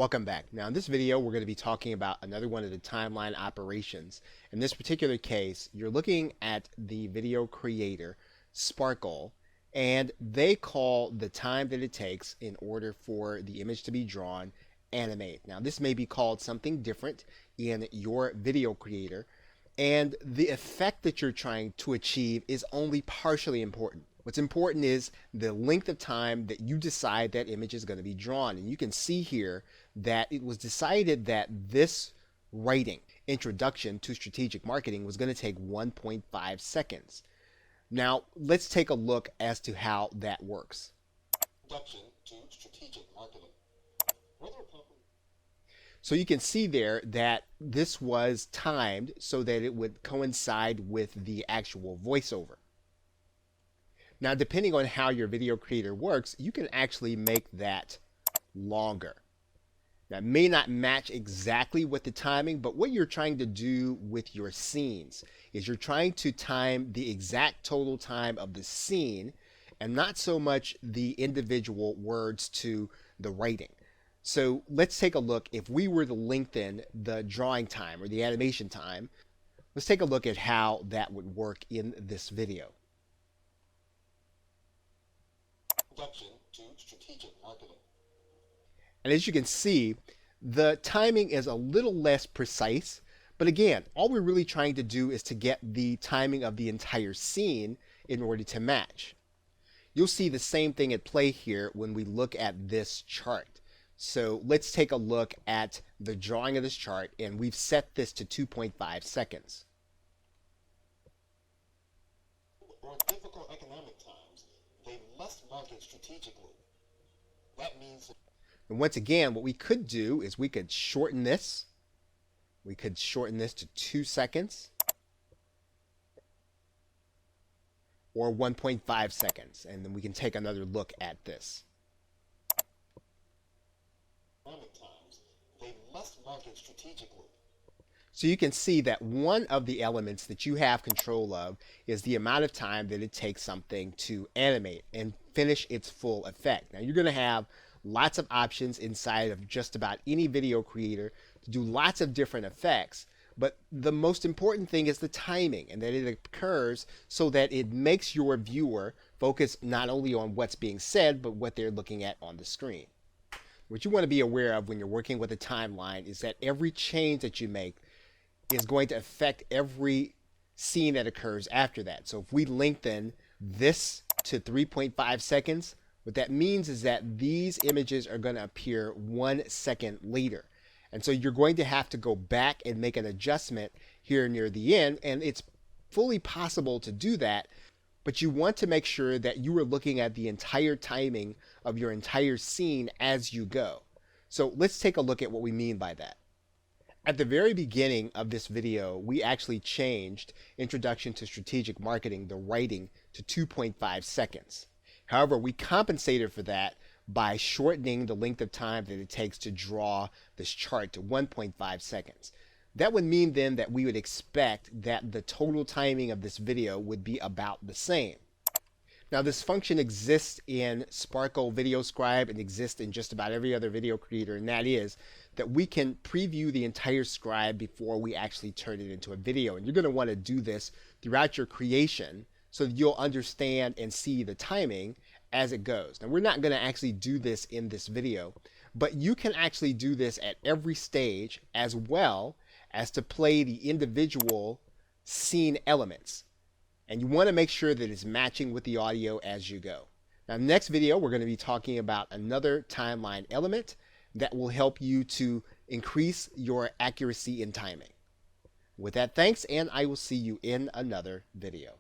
Welcome back. Now in this video we're going to be talking about another one of the timeline operations. In this particular case you're looking at the video creator Sparkle, and they call the time that it takes in order for the image to be drawn animate. Now this may be called something different in your video creator, and the effect that you're trying to achieve is only partially important. What's important is the length of time that you decide that image is going to be drawn. And you can see here that it was decided that this writing, Introduction to Strategic Marketing, was going to take 1.5 seconds. Now, let's take a look as to how that works. Introduction to Strategic Marketing. So you can see there that this was timed so that it would coincide with the actual voiceover. Now, depending on how your video creator works, you can actually make that longer. Now, it may not match exactly with the timing, but what you're trying to do with your scenes is you're trying to time the exact total time of the scene and not so much the individual words to the writing. So let's take a look. If we were to lengthen the drawing time or the animation time, let's take a look at how that would work in this video. Introduction to Strategic Marketing. And as you can see, the timing is a little less precise, but again, all we're really trying to do is to get the timing of the entire scene in order to match. You'll see the same thing at play here when we look at this chart. So let's take a look at the drawing of this chart, and we've set this to 2.5 seconds. During difficult economic times, they must market strategically. That means... And once again, what we could do is we could shorten this. We could shorten this to 2 seconds or 1.5 seconds. And then we can take another look at this. Times, they must market strategically. So you can see that one of the elements that you have control of is the amount of time that it takes something to animate and finish its full effect. Now you're going to have lots of options inside of just about any video creator to do lots of different effects, but the most important thing is the timing, and that it occurs so that it makes your viewer focus not only on what's being said, but what they're looking at on the screen. What you want to be aware of when you're working with a timeline is that every change that you make is going to affect every scene that occurs after that. So if we lengthen this to 3.5 seconds, what that means is that these images are going to appear 1 second later. And so you're going to have to go back and make an adjustment here near the end, and it's fully possible to do that, but you want to make sure that you are looking at the entire timing of your entire scene as you go. So let's take a look at what we mean by that. At the very beginning of this video, we actually changed Introduction to Strategic Marketing, the writing, to 2.5 seconds. However, we compensated for that by shortening the length of time that it takes to draw this chart to 1.5 seconds. That would mean then that we would expect that the total timing of this video would be about the same. Now this function exists in Sparkle Video Scribe and exists in just about every other video creator, and that is that we can preview the entire scribe before we actually turn it into a video. And you're going to want to do this throughout your creation so that you'll understand and see the timing as it goes. Now we're not going to actually do this in this video, but you can actually do this at every stage as well as to play the individual scene elements. And you want to make sure that it's matching with the audio as you go. Now, in the next video, we're going to be talking about another timeline element that will help you to increase your accuracy in timing. With that, thanks, and I will see you in another video.